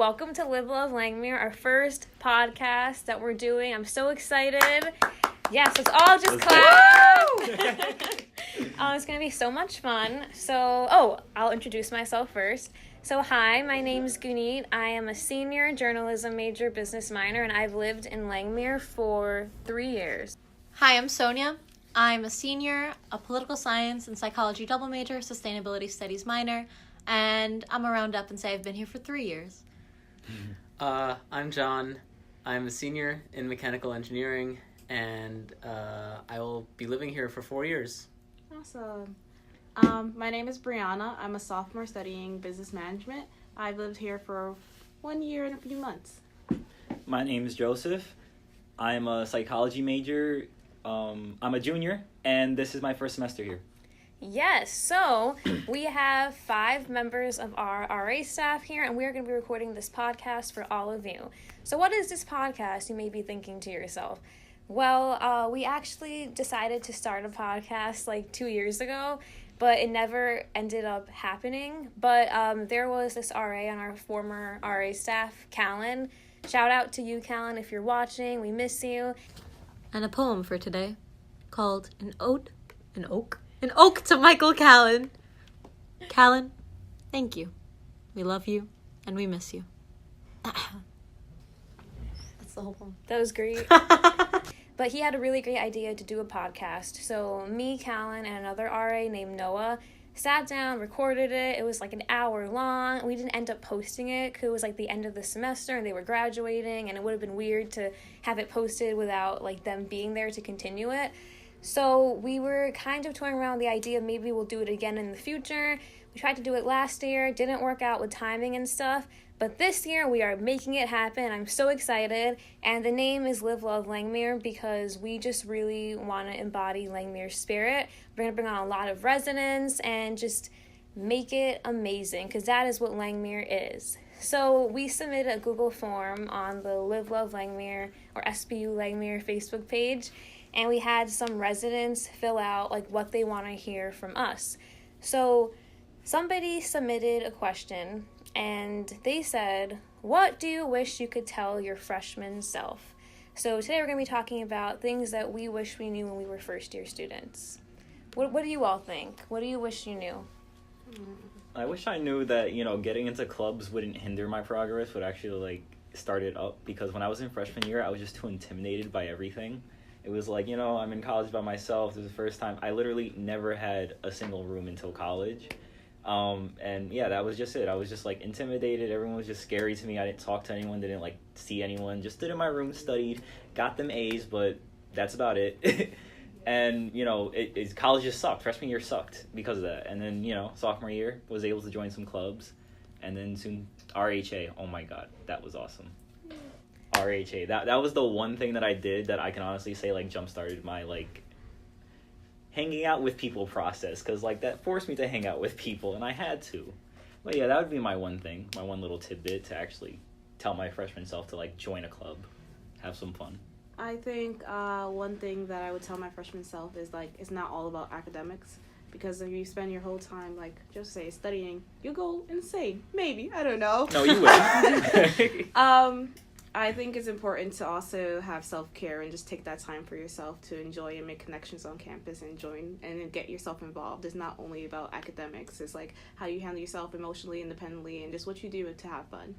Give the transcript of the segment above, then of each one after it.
welcome to Live Love Langmuir, our first podcast that we're doing. I'm so excited. Yes, let's all just clap. It's going to be so much fun. I'll introduce myself first. So hi, my name's Guneet. I am a senior journalism major, business minor, and I've lived in Langmuir for 3 years. Hi, I'm Sonia. I'm a senior, a political science and psychology double major, sustainability studies minor, and I'm a round up and say I've been here for 3 years. I'm John. I'm a senior in mechanical engineering, and I will be living here for 4 years. Awesome. My name is Brianna. I'm a sophomore studying business management. I've lived here for 1 year and a few months. My name is Joseph. I'm a psychology major. I'm a junior, and this is my first semester here. Yes, so we have 5 members of our RA staff here, and we're going to be recording this podcast for all of you. So what is this podcast, you may be thinking to yourself? Well, we actually decided to start a podcast like 2 years ago, but it never ended up happening. But there was this RA on our former RA staff, Callan. Shout out to you, Callan, if you're watching. We miss you. And a poem for today called An Oak to Michael Callan. Callan, thank you. We love you and we miss you. That's the whole poem. That was great. But he had a really great idea to do a podcast. So me, Callan, and another RA named Noah sat down, recorded it. It was like an hour long. We didn't end up posting it because it was like the end of the semester and they were graduating, and it would have been weird to have it posted without like them being there to continue it. So we were kind of toying around the idea maybe we'll do it again in the future. We tried to do it last year, didn't work out with timing and stuff. But this year we are making it happen. I'm so excited. And the name is Live Love Langmuir because we just really want to embody Langmuir's spirit. We're going to bring on a lot of residents and just make it amazing because that is what Langmuir is. So we submitted a Google form on the Live Love Langmuir or SBU Langmuir Facebook page. And we had some residents fill out like what they want to hear from us. So somebody submitted a question and they said, what do you wish you could tell your freshman self? So today we're going to be talking about things that we wish we knew when we were first year students. What do you all think? What do you wish you knew? I wish I knew that, getting into clubs wouldn't hinder my progress, would actually, start it up. Because when I was in freshman year, I was just too intimidated by everything. It was like, I'm in college by myself. This is the first time. I literally never had a single room until college. That was just it. I was just, intimidated. Everyone was just scary to me. I didn't talk to anyone, didn't, see anyone. Just stood in my room, studied, got them A's, but that's about it. And, college just sucked. Freshman year sucked because of that. And then, sophomore year, was able to join some clubs. And then soon, RHA. Oh, my God. That was awesome. RHA. That was the one thing that I did that I can honestly say, jump-started my, hanging out with people process. Because, that forced me to hang out with people, and I had to. But, yeah, that would be my one thing, my one little tidbit to actually tell my freshman self to, join a club, have some fun. I think one thing that I would tell my freshman self is, it's not all about academics. Because if you spend your whole time, just say, studying, you'll go insane. Maybe. I don't know. No, you will. I think it's important to also have self-care and just take that time for yourself to enjoy and make connections on campus and join and get yourself involved. It's not only about academics. It's how you handle yourself emotionally, independently, and just what you do to have fun.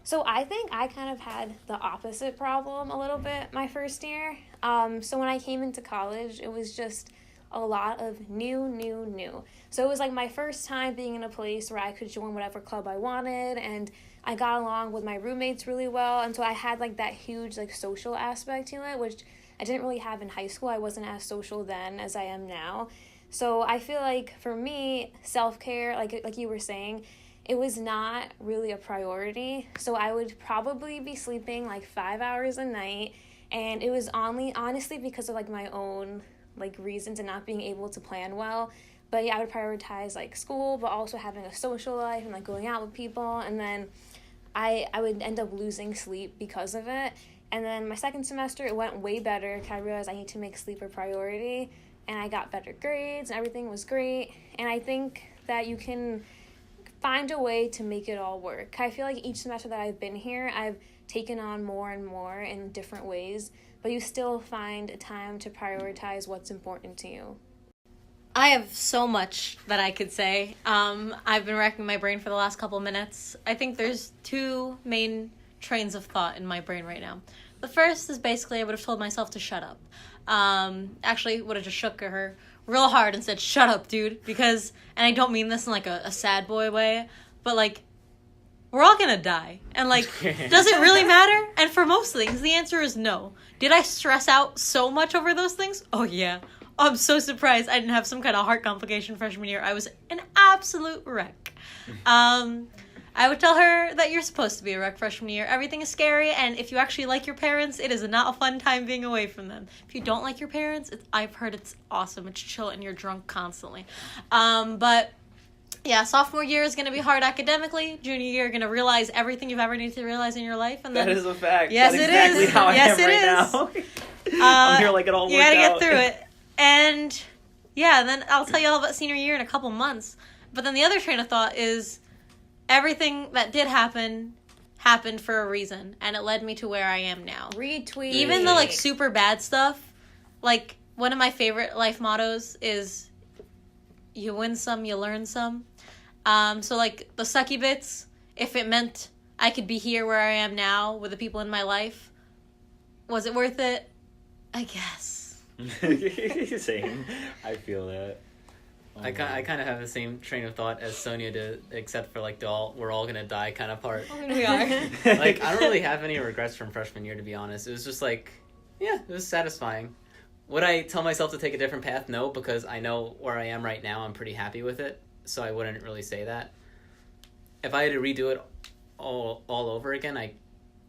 So I think I kind of had the opposite problem a little bit my first year. So when I came into college, it was just a lot of new. So it was my first time being in a place where I could join whatever club I wanted, and I got along with my roommates really well, and so I had that huge social aspect to it, which I didn't really have in high school. I wasn't as social then as I am now. So I feel for me, self-care, like you were saying, it was not really a priority. So I would probably be sleeping 5 hours a night, and it was honestly because of my own reasons and not being able to plan well. But yeah, I would prioritize school, but also having a social life and going out with people. And then I would end up losing sleep because of it. And then my second semester, it went way better because I realized I need to make sleep a priority. And I got better grades and everything was great. And I think that you can find a way to make it all work. I feel like each semester that I've been here, I've taken on more and more in different ways, but you still find time to prioritize what's important to you. I have so much that I could say. I've been racking my brain for the last couple minutes. I think there's two main trains of thought in my brain right now. The first is basically I would have told myself to shut up. Actually, would have just shook her real hard and said, shut up, dude. Because, and I don't mean this in like a sad boy way, but like, we're all gonna die. And like, does it really matter? And for most things, the answer is no. Did I stress out so much over those things? Oh yeah. I'm so surprised I didn't have some kind of heart complication freshman year. I was an absolute wreck. I would tell her that you're supposed to be a wreck freshman year. Everything is scary, and if you actually like your parents, it is not a fun time being away from them. If you don't like your parents, I've heard it's awesome. It's chill, and you're drunk constantly. But yeah, sophomore year is going to be hard academically. Junior year, you're going to realize everything you've ever needed to realize in your life. And then, that is a fact. Yes, That's it exactly is. how I Yes, am it right is. now. I'm here like it all worked out. You got to get through it. And yeah, then I'll tell you all about senior year in a couple months. But then the other train of thought is everything that did happen happened for a reason, and it led me to where I am now. Retweet. Even the like super bad stuff, like one of my favorite life mottos is you win some, you learn some. So like the sucky bits, if it meant I could be here where I am now with the people in my life, was it worth it? I guess. Same. I feel that. Oh, I kind of have the same train of thought as Sonia did, except for like we're all gonna die kind of part. We are. Like, I don't really have any regrets from freshman year, to be honest. It was just like, yeah, it was satisfying. Would I tell myself to take a different path? No, because I know where I am right now. I'm pretty happy with it, so I wouldn't really say that. If I had to redo it all over again, I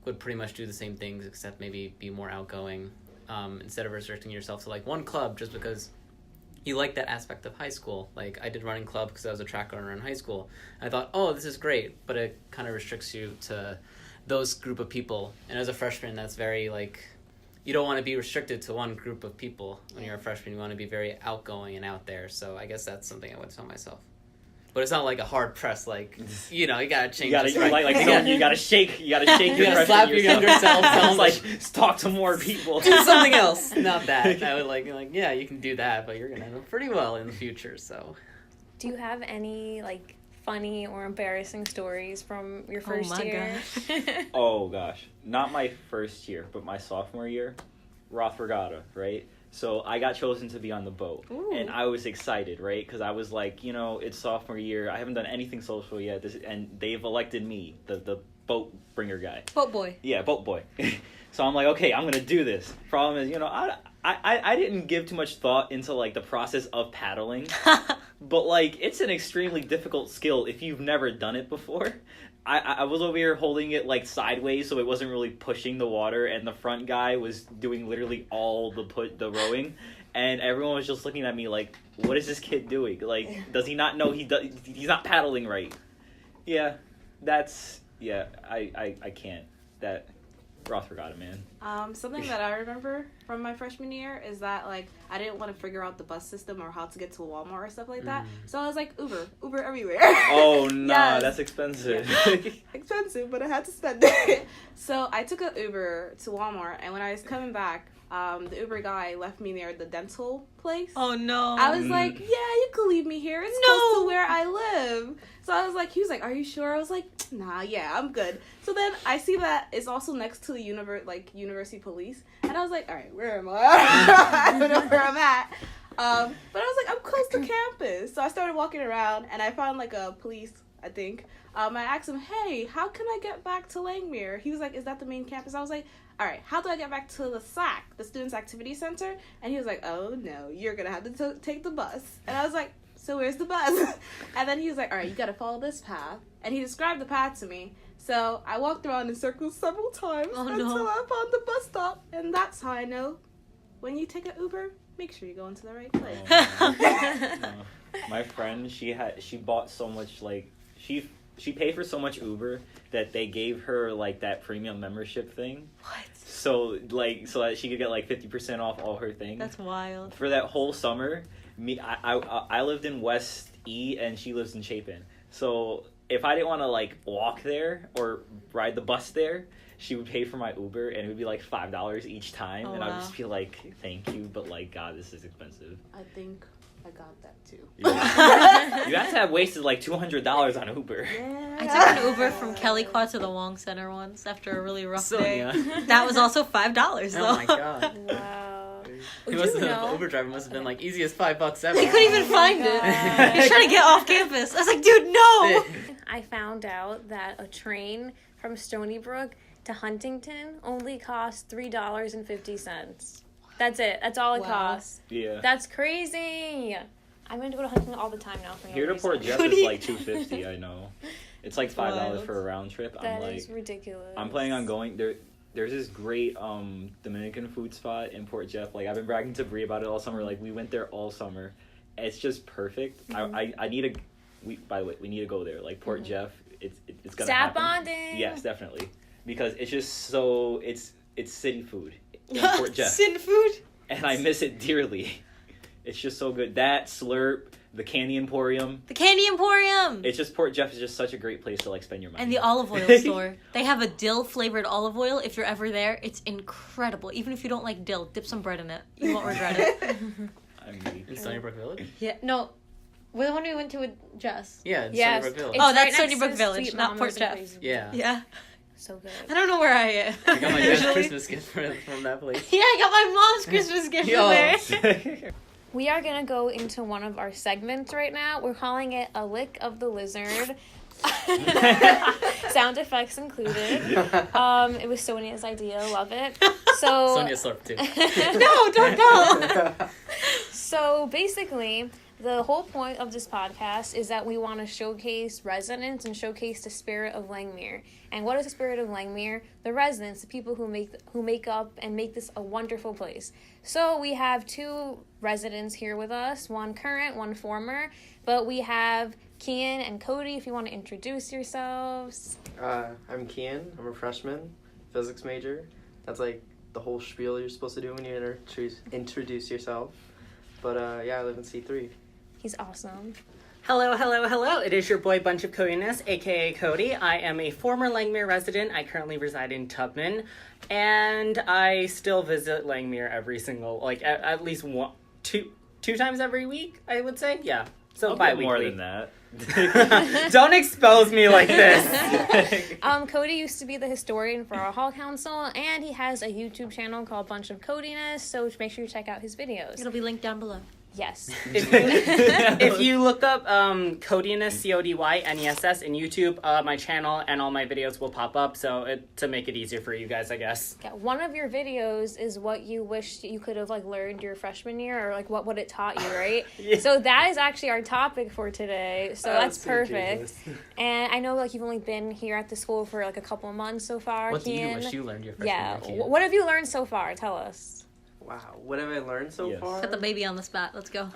would pretty much do the same things, except maybe be more outgoing, instead of restricting yourself to like one club just because you like that aspect of high school. Like, I did running club because I was a track runner in high school. I thought, oh, this is great, but it kind of restricts you to those group of people. And as a freshman, that's very, like, you don't want to be restricted to one group of people when you're a freshman. You want to be very outgoing and out there. So I guess that's something I would tell myself. But it's not like a hard press, like, you know, you gotta change. You gotta you gotta shake. You gotta shake. You gotta slap your younger self. Tell like, talk to more people. Do something else. Not that. I would like, yeah, you can do that, but you're gonna do pretty well in the future. So, do you have any like funny or embarrassing stories from your first year? Oh gosh, not my first year, but my sophomore year, Roth Regatta, right? So I got chosen to be on the boat. Ooh. And I was excited, right? Because I was like, you know, it's sophomore year. I haven't done anything social yet. And they've elected me, the boat bringer guy. Boat boy. Yeah, boat boy. So I'm like, okay, I'm going to do this. Problem is, you know, I didn't give too much thought into, like, the process of paddling. But, like, it's an extremely difficult skill if you've never done it before. I was over here holding it, like, sideways so it wasn't really pushing the water, and the front guy was doing literally all the rowing, and everyone was just looking at me like, what is this kid doing? Like, does he not know he's not paddling right? Yeah, I can't. That Roth Regatta, man. Something that I remember from my freshman year is that, like, I didn't want to figure out the bus system or how to get to Walmart or stuff like that. So I was like, Uber everywhere. Oh, nah, yes. That's expensive. Yeah. Expensive, but I had to spend it. So I took an Uber to Walmart, and when I was coming back, the Uber guy left me near the dental place. Oh, no. I was like, yeah, you could leave me here. It's close to where I live. So I was like, he was like, are you sure? I was like, nah, yeah, I'm good. So then I see that it's also next to the University Police. And I was like, all right, where am I? I don't know where I'm at. But I was like, I'm close to campus. So I started walking around, and I found, like, a police, I think. I asked him, hey, how can I get back to Langmuir? He was like, is that the main campus? I was like, all right, how do I get back to the SAC, the Students Activity Center? And he was like, oh, no, you're going to have to take the bus. And I was like, so where's the bus? And then he was like, all right, you got to follow this path. And he described the path to me. So I walked around in circles several times until I found the bus stop. And that's how I know when you take an Uber, make sure you go into the right place. No. My friend, she bought so much, like, she paid for so much Uber that they gave her, like, that premium membership thing. What? So that she could get, like, 50% off all her things. That's wild. For that whole summer, I lived in West E and she lives in Chapin. So if I didn't want to like walk there or ride the bus there, she would pay for my Uber, and it would be like $5 each time, and I would just be like, "Thank you, but like, God, this is expensive." I think I got that too. You have to have wasted like $200 on Uber. Yeah. I took an Uber from Kelly Quad to the Wong Center once after a really rough Sonia. day. That was also $5 though. Oh my god. Wow. The Uber driver must have been like, easiest $5 ever. They couldn't even find it. He's trying to get off campus. I was like, dude, no. I found out that a train from Stony Brook to Huntington only costs $3.50. That's it. That's all it costs. Yeah. That's crazy. I'm going to go to Huntington all the time now. For no Here to reason. Port Jeff is like $2.50. I know. It's like $5 Wild. for a round trip. That I'm is like, ridiculous. I'm planning on going there. There's this great Dominican food spot in Port Jeff. Like I've been bragging to Bree about it all summer. Like we went there all summer. It's just perfect. Mm-hmm. I need a. By the way, we need to go there. Like Port Jeff, it's gonna Stat happen. bonding. Yes, definitely. Because it's just so it's city food in Port Jeff, Sin food. and I miss it dearly. It's just so good. That Slurp, the Candy Emporium. The Candy Emporium. It's just Port Jeff is just such a great place to like spend your money. And the olive oil store. They have a dill flavored olive oil. If you're ever there, it's incredible. Even if you don't like dill, dip some bread in it. You won't regret it. I'm weak. In Stony Brook Village? Yeah, no. We're the one we went to with Jess. Yeah, in Yes. Stony Brook Village. It's Oh, that's right Stony next Brook to Village, Sweet not Mama's Port and Jeff. Crazy. Yeah. Yeah. So good. I don't know where I am. I got my dad's Usually. Christmas gift from that place. Yeah, I got my mom's Christmas gift from there. We are going to go into one of our segments right now. We're calling it A Lick of the Lizard. Sound effects included. It was Sonia's idea. Love it. So Sonia Slurp too. No, don't tell. So basically, the whole point of this podcast is that we want to showcase residents and showcase the spirit of Langmuir. And what is the spirit of Langmuir? The residents, the people who make up and make this a wonderful place. So we have two residents here with us, one current, one former. But we have Cian and Cody, if you want to introduce yourselves. I'm Cian. I'm a freshman, physics major. That's like the whole spiel you're supposed to do when you introduce yourself. But yeah, I live in C3. He's awesome. Hello, hello, hello. It is your boy Bunch of Codiness, aka Cody. I am a former Langmuir resident. I currently reside in Tubman, and I still visit Langmuir every single, like at least two times every week, I would say. Yeah. So I'll get bi-weekly. more than that. Don't expose me like this. Cody used to be the historian for our hall council, and he has a YouTube channel called Bunch of Codiness, so make sure you check out his videos. It'll be linked down below. Yes. If you look up Codiness, CODYNESS in YouTube, my channel and all my videos will pop up, so to make it easier for you guys, I guess. Yeah, one of your videos is what you wish you could have like learned your freshman year, or like what it taught you, right? Yeah. So that is actually our topic for today. So that's sweet perfect. Jesus. And I know like you've only been here at the school for like a couple of months so far. What do you Cian. wish you learned your freshman Yeah. year, Cian? What have you learned so far? Tell us. Wow, what have I learned so Yes. far? Put the baby on the spot. Let's go.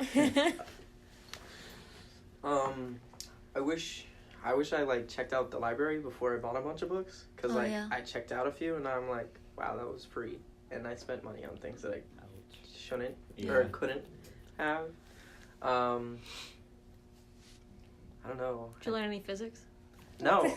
I wish I like checked out the library before I bought a bunch of books, because Oh, like yeah. I checked out a few and I'm like, wow, that was free, and I spent money on things that I shouldn't or Yeah. couldn't have. I don't know. Did you learn any physics? No,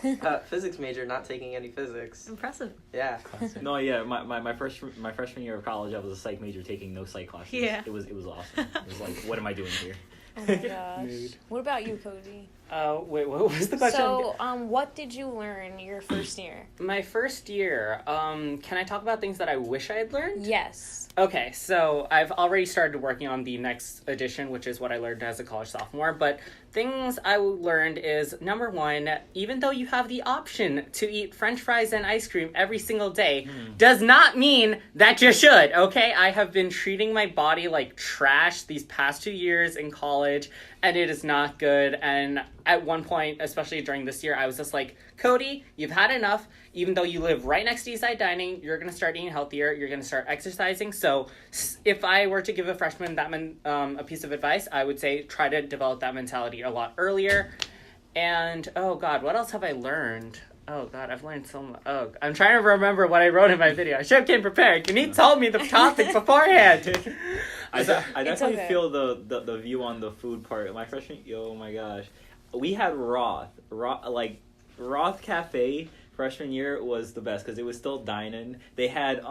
physics major, not taking any physics. Impressive. Yeah. No, yeah, my freshman year of college, I was a psych major taking no psych classes. Yeah. It was awesome. It was like, what am I doing here? Oh my gosh. What about you, Cody? Wait, what was the question? So, what did you learn your first year? My first year, can I talk about things that I wish I had learned? Yes. Okay, so I've already started working on the next edition, which is what I learned as a college sophomore, but things I learned is, number one, even though you have the option to eat french fries and ice cream every single day, does not mean that you should, okay? I have been treating my body like trash these past 2 years in college, and it is not good, and at one point, especially during this year, I was just like, Cody, you've had enough. Even though you live right next to Eastside Dining, you're going to start eating healthier, you're going to start exercising. So if I were to give a freshman a piece of advice, I would say try to develop that mentality a lot earlier. And, oh God, what else have I learned? Oh God, I've learned so much. Oh, I'm trying to remember what I wrote in my video. I should have came prepared. Guneet told me the topic beforehand. I definitely okay. feel the view on the food part. My freshman, oh my gosh. we had Roth, like Roth Cafe. Freshman year was the best because it was still dining. They had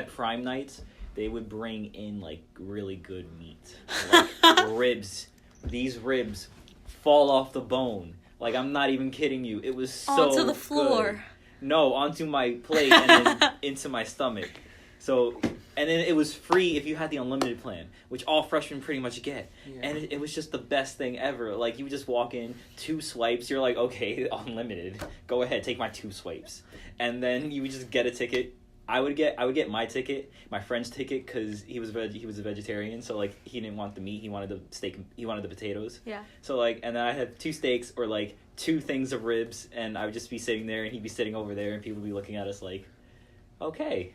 prime nights. They would bring in like really good meat, like ribs. These ribs fall off the bone. Like, I'm not even kidding you. It was so onto the floor. Good. No, onto my plate and then into my stomach. So, and then it was free if you had the unlimited plan, which all freshmen pretty much get. Yeah. And it was just the best thing ever. Like, you would just walk in, 2 swipes, you're like, okay, unlimited. Go ahead, take my 2 swipes. And then you would just get a ticket. I would get my ticket, my friend's ticket, because he was a vegetarian, so like he didn't want the meat, he wanted the steak, he wanted the potatoes. Yeah. So like, and then I had 2 steaks or like 2 things of ribs, and I would just be sitting there, and he'd be sitting over there, and people would be looking at us like, okay.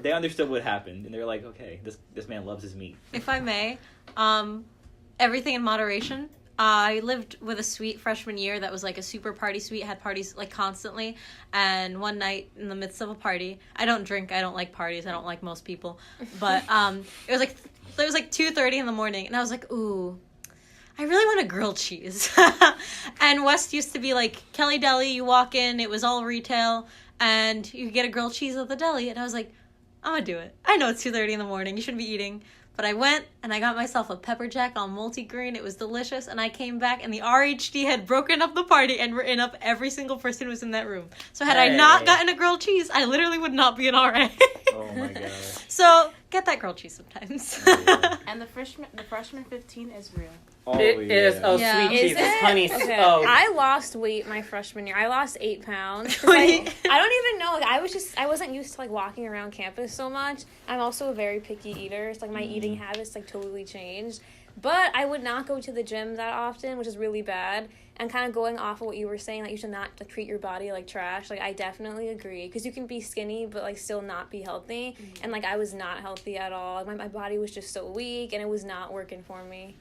They understood what happened, and they were like, okay, this man loves his meat. If I may, everything in moderation. I lived with a suite freshman year that was like a super party suite, had parties like constantly, and one night in the midst of a party, I don't drink, I don't like parties, I don't like most people, but it was like 2:30 in the morning, and I was like, ooh, I really want a grilled cheese. And West used to be like Kelly Deli, you walk in, it was all retail, and you get a grilled cheese at the deli, and I was like, I'm gonna do it. I know it's 2:30 in the morning, you shouldn't be eating. But I went, and I got myself a pepper jack on multigrain. It was delicious, and I came back, and the RHD had broken up the party and written up every single person who was in that room. So had I not gotten a grilled cheese, I literally would not be an RA. Oh my god. So get that grilled cheese sometimes. Oh, yeah. And the freshman 15 is real. Oh, It is. Oh, Yeah. sweet Is Jesus, it? honey. Okay. Oh, I lost weight my freshman year. I lost 8 pounds. 'Cause I don't even know. Like, I wasn't used to like walking around campus so much. I'm also a very picky eater. So like my eating habits like totally changed. But I would not go to the gym that often, which is really bad. And kind of going off of what you were saying, like you should not like treat your body like trash. Like I definitely agree, because you can be skinny but like still not be healthy. And like I was not healthy at all. My body was just so weak, and it was not working for me.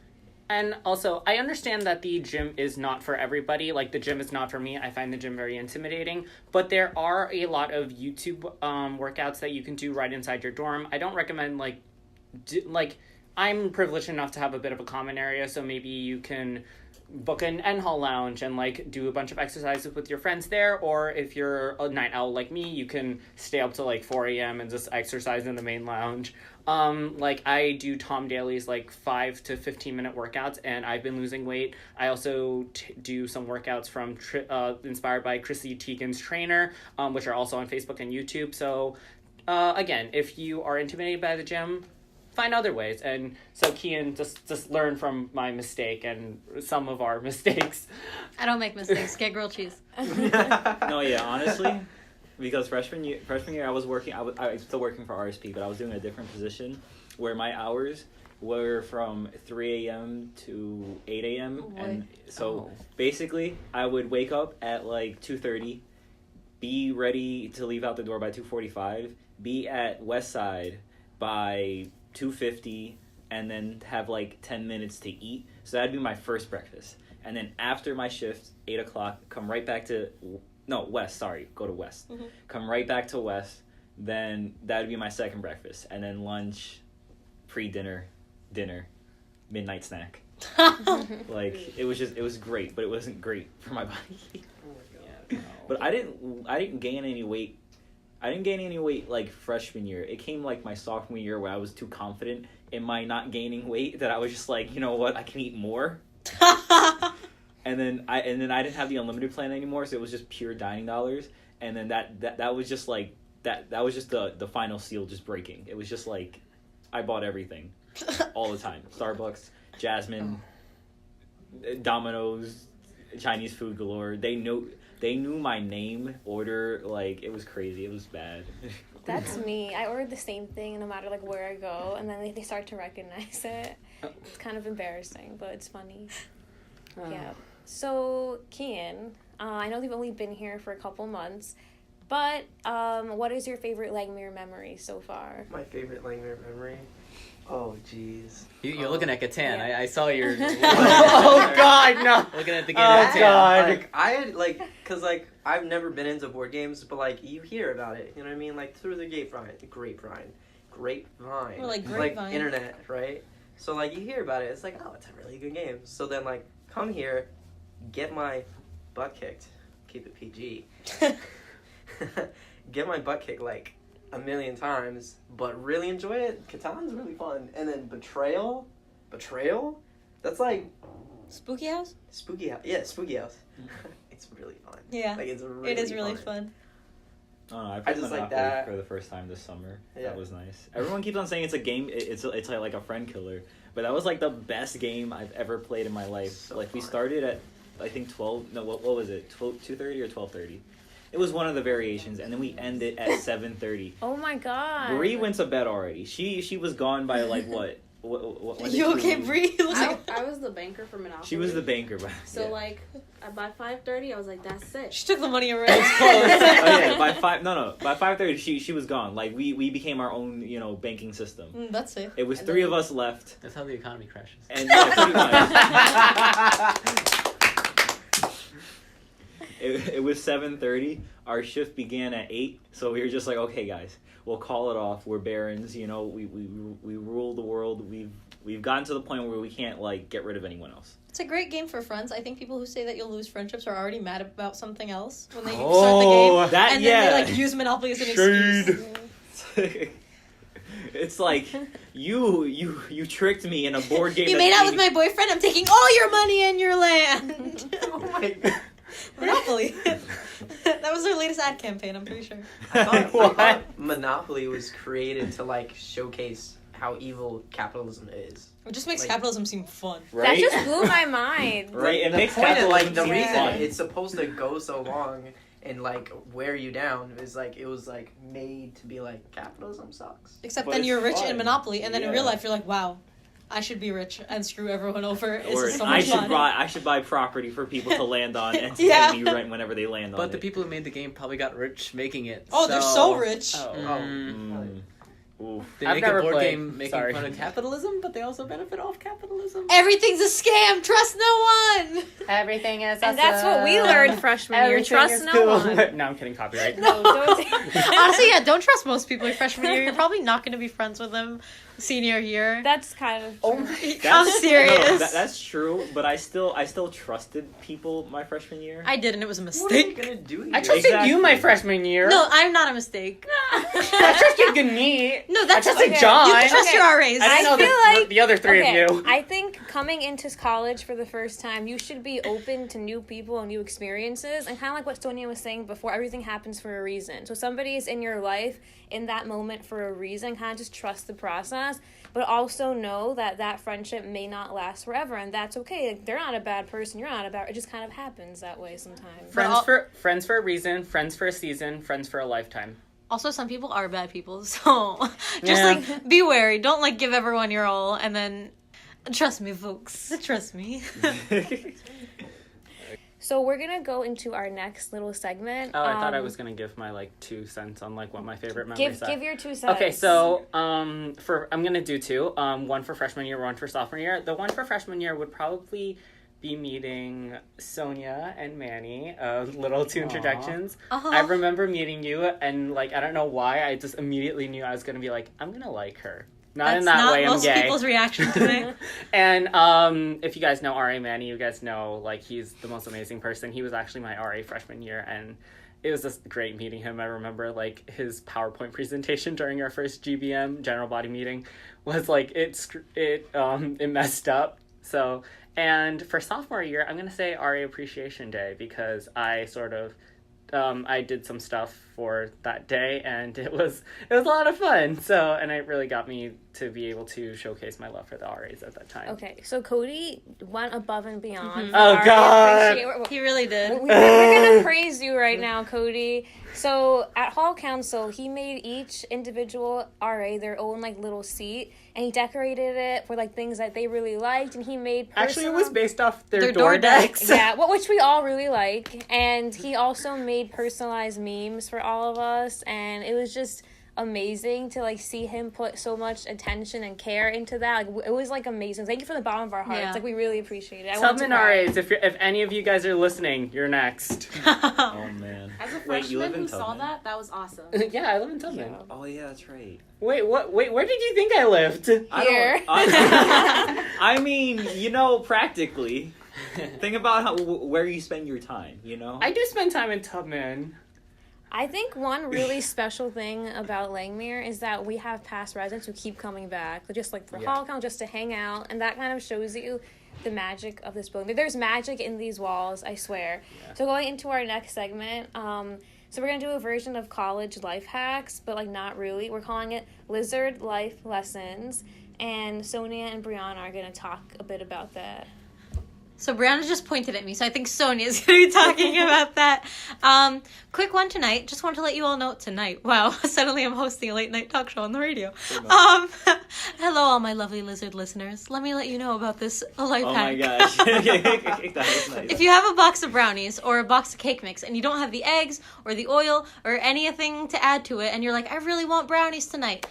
and also, I understand that the gym is not for everybody. Like, the gym is not for me. I find the gym very intimidating. But there are a lot of YouTube workouts that you can do right inside your dorm. I don't recommend, I'm privileged enough to have a bit of a common area, so maybe you can book an N-Hall lounge and, like, do a bunch of exercises with your friends there. Or if you're a night owl like me, you can stay up till, 4 a.m. and just exercise in the main lounge. I do Tom Daly's 5 to 15 minute workouts, and I've been losing weight. I also do some workouts from inspired by Chrissy Teigen's trainer, which are also on Facebook and YouTube. So again, if you are intimidated by the gym, find other ways. And so Cian, just learn from my mistake and some of our mistakes. I don't make mistakes. Get grilled cheese. No, yeah, honestly, because freshman year I was working. I was still working for RSP, but I was doing a different position where my hours were from 3 a.m. to 8 a.m. And so basically, I would wake up at 2:30, be ready to leave out the door by 2:45, be at West Side by 2:50, and then have 10 minutes to eat. So that'd be my first breakfast. And then after my shift, 8 o'clock, come right back to West, sorry, go to West. Mm-hmm. Come right back to West, then that'd be my second breakfast. And then lunch, pre-dinner, dinner, midnight snack. It was great, but it wasn't great for my body. Oh my god. But I didn't gain any weight. I didn't gain any weight freshman year. It came my sophomore year where I was too confident in my not gaining weight that I was just you know what, I can eat more. And then I didn't have the unlimited plan anymore, so it was just pure dining dollars. And then that was just that was just the final seal just breaking. It was just I bought everything all the time. Starbucks, Jasmine, Domino's, Chinese food galore. They knew my name, order, it was crazy. It was bad. That's me. I ordered the same thing no matter where I go, and then they start to recognize it. It's kind of embarrassing, but it's funny. Yeah. So, Cian, I know you've only been here for a couple months, but what is your favorite Langmuir memory so far? My favorite Langmuir memory? Oh, jeez. You're looking at Catan. Yeah. I saw your... Oh, God, no. Looking at the game Oh, of Catan. God. I had, because, I've never been into board games, but, you hear about it, you know what I mean? Through the grapevine. Or, grapevine. Internet, right? So, you hear about it, it's oh, it's a really good game. So then, come here, get my butt kicked. Keep it PG. Get my butt kicked like a million times, but really enjoy it. Catan's really fun. And then Betrayal? That's like... Spooky House? Spooky House. Yeah, Spooky House. It's really fun. Yeah. Like, it's really It is really fun. Oh, I I played just like Monopoly that. for the first time this summer. Yeah. That was nice. Everyone keeps on saying it's a game. It's like a friend killer, but that was like the best game I've ever played in my life. So like we fun. started at I think 12. No, what was it? 2:30 or 12:30? It was one of the variations, and then we ended at 7:30. Oh my god. Bree went to bed already. She was gone by like what? When did You she okay, leave? Bree? It looks I, like I was the banker for Monopoly. She was the banker, but So yeah. like by 5:30, I was like, that's it. she took the money already. Oh yeah, by 5:30 she was gone. Like we became our own banking system. That's it. It was And three then- of us left, That's how the economy crashes. and yeah, pretty much. It was 7:30. Our shift began at 8, so we were just like, okay, guys, we'll call it off. We're barons, we rule the world. We've gotten to the point where we can't like get rid of anyone else. It's a great game for friends. I think people who say that you'll lose friendships are already mad about something else when they start the game. That And yeah. then they use Monopoly as an excuse. It's like you tricked me in a board game. You made out with my boyfriend. I'm taking all your money and your land. Oh my god. Monopoly. That was their latest ad campaign, I'm pretty sure. I What? thought Monopoly was created to like showcase how evil capitalism is. It just makes Like- capitalism seem fun. That right. just blew my mind. Right, it the makes point of, like, the capitalism seem reason fun. it's supposed to go so long and like wear you down is like it was like made to be like capitalism sucks. Except But then it's you're rich fun. in Monopoly, and then in Yeah. real life you're like, wow, I should be rich and screw everyone over. This Or is so I much should fun. buy property for people to land on and to Yeah. pay me rent whenever they land on But the it. people who made the game probably got rich making it. Oh, they're so rich. Oh. Mm. Oof. They I've make never a board played. game making Sorry. fun of capitalism, but they also benefit off capitalism. Everything's a scam. Trust no one. Everything is And that's what we learned freshman year. Trust no one. No, I'm kidding. Copyright. No, don't. Honestly, yeah, don't trust most people your freshman year. You're probably not going to be friends with them senior year. That's kind of. Oh true. my I'm serious. No, that's true, but I still trusted people my freshman year. I did, and it was a What are you mistake. gonna do? I here? trusted Exactly. you my freshman year. No, I'm not a mistake. I trusted Guneet. No, that's I trusted okay. John. You can trust Okay. your RAs. I didn't I know feel like- the other three Okay, of you. I think coming into college for the first time, you should be open to new people and new experiences. And kind of like what Sonia was saying before, everything happens for a reason. So somebody is in your life in that moment for a reason. Kind of just trust the process, but also know that that friendship may not last forever, and that's okay. Like, they're not a bad person. You're not a bad. It just kind of happens that way sometimes. Friends for a reason, friends for a season, friends for a lifetime. Also, some people are bad people, so just Yeah. like be wary. Don't like give everyone your all, and then trust me, folks. Trust me. So we're gonna go into our next little segment. Oh, I thought I was gonna give my 2 cents on what my favorite memories are. give your 2 cents. Okay, so I'm gonna do 2. One for freshman year, one for sophomore year. The one for freshman year would probably be meeting Sonia and Manny. Little 2 introductions. Uh-huh. I remember meeting you, and I don't know why, I just immediately knew I was gonna be I'm gonna like her. Not in That's that not way. most I'm gay. people's reaction to it. And if you guys know RA Manny, you guys know he's the most amazing person. He was actually my RA freshman year, and it was just great meeting him. I remember his PowerPoint presentation during our first GBM general body meeting was it messed up. So, and for sophomore year, I'm gonna say RA Appreciation Day, because I sort of I did some stuff for that day, and it was a lot of fun. So, and it really got me to be able to showcase my love for the RAs at that time. Okay, so Cody went above and beyond. Mhm. for Oh, our God. appreciate- He really did. We're gonna praise you right now, Cody. So at Hall Council, he made each individual RA their own little seat, and he decorated it for things that they really liked, and he made Actually, it personal- was based off their Their door door decks. decks. yeah, which we all really like, and he also made personalized memes for all of us, and it was just amazing to see him put so much attention and care into that. It was amazing. Thank you from the bottom of our hearts. Yeah. We really appreciate it. I want to Tubman cry. RAs, if any of you guys are listening, you're next. Oh man. As a Wait, freshman you live in who saw Tubman? that was awesome. Yeah, I live in Tubman. Oh yeah, that's right. Wait, what? Wait, where did you think I lived? I Here. mean, practically. Think about where you spend your time, you know? I do spend time in Tubman. I think one really special thing about Langmuir is that we have past residents who keep coming back, just like for Hall Count, just to hang out, and that kind of shows you the magic of this building. There's magic in these walls, I swear. Yeah. So going into our next segment, so we're going to do a version of college life hacks, but like not really. We're calling it Lizard Life Lessons, and Sonia and Brianna are going to talk a bit about that. So Brianna just pointed at me, so I think Sonia's going to be talking about that. Quick one tonight. Just wanted to let you all know tonight. Wow, suddenly I'm hosting a late night talk show on the radio. Hello, all my lovely lizard listeners. Let me let you know about this life hack. Oh my gosh. That was nice. If you have a box of brownies or a box of cake mix and you don't have the eggs or the oil or anything to add to it, and you're like, I really want brownies tonight,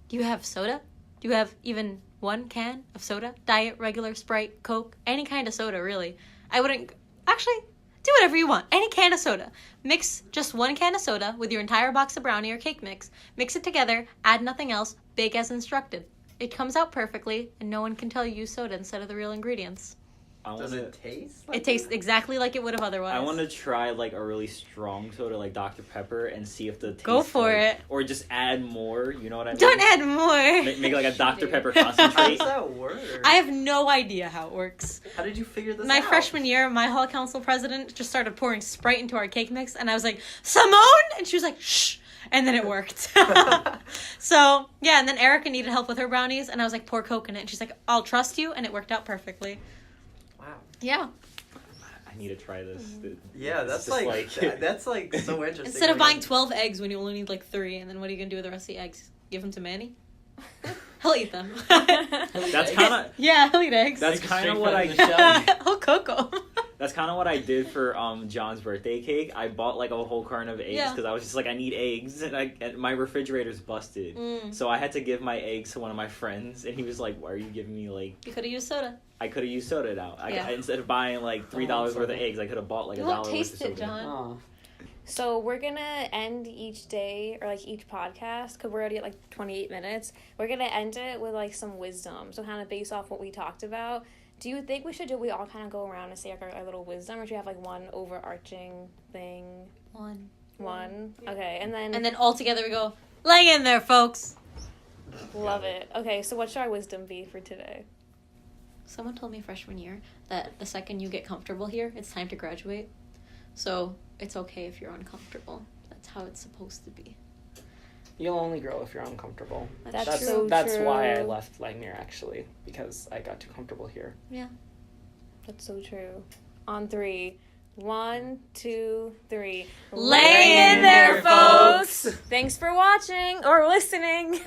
do you have soda? Do you have even one can of soda? Diet, regular, Sprite, Coke, any kind of soda, really. I wouldn't... Actually, do whatever you want. Any can of soda. Mix just one can of soda with your entire box of brownie or cake mix. Mix it together, add nothing else, bake as instructed. It comes out perfectly, and no one can tell you use soda instead of the real ingredients. Does it taste like it tastes exactly like it would have otherwise. I want to try like a really strong soda like Dr. Pepper and see if the taste... Go for it. Or just add more, you know what I mean? Don't add more! Make like a Dr. Pepper concentrate. How does that work? I have no idea how it works. How did you figure this out? My freshman year, my hall council president just started pouring Sprite into our cake mix, and I was like, Simone? And she was like, shh! And then it worked. So, yeah, and then Erica needed help with her brownies, and I was like, pour Coke in it. And she's like, I'll trust you, and it worked out perfectly. Wow. Yeah. I need to try this. Yeah, that's that's like so interesting. Instead of buying 12 eggs when you only need like 3, and then what are you going to do with the rest of the eggs? Give them to Manny? He'll eat them. That's kind of... Yeah, he'll eat eggs. That's kind of what I... He'll cook them. That's kind of what I did for John's birthday cake. I bought like a whole carton of eggs because I was just like, I need eggs, and my refrigerator's busted. So I had to give my eggs to one of my friends, and he was like, why are you giving me like... You could have used soda. I could have used soda now. Instead of buying like $3 worth of eggs, I could have bought like $1 worth of soda. Taste it, John. So we're going to end each day, or like each podcast, because we're already at like 28 minutes. We're going to end it with like some wisdom. So kind of based off what we talked about. Do you think we should we all kind of go around and say like our little wisdom, or should we have like one overarching thing? One. Yeah. Okay, and then all together we go, lay in there, folks. Love it. Okay, so what should our wisdom be for today? Someone told me freshman year that the second you get comfortable here, it's time to graduate. So it's okay if you're uncomfortable. That's how it's supposed to be. You'll only grow if you're uncomfortable. That's so That's true. why I left Langmuir, actually, because I got too comfortable here. Yeah. That's so true. On 3. 1, 2, 3. Lay in there, folks! Thanks for watching or listening.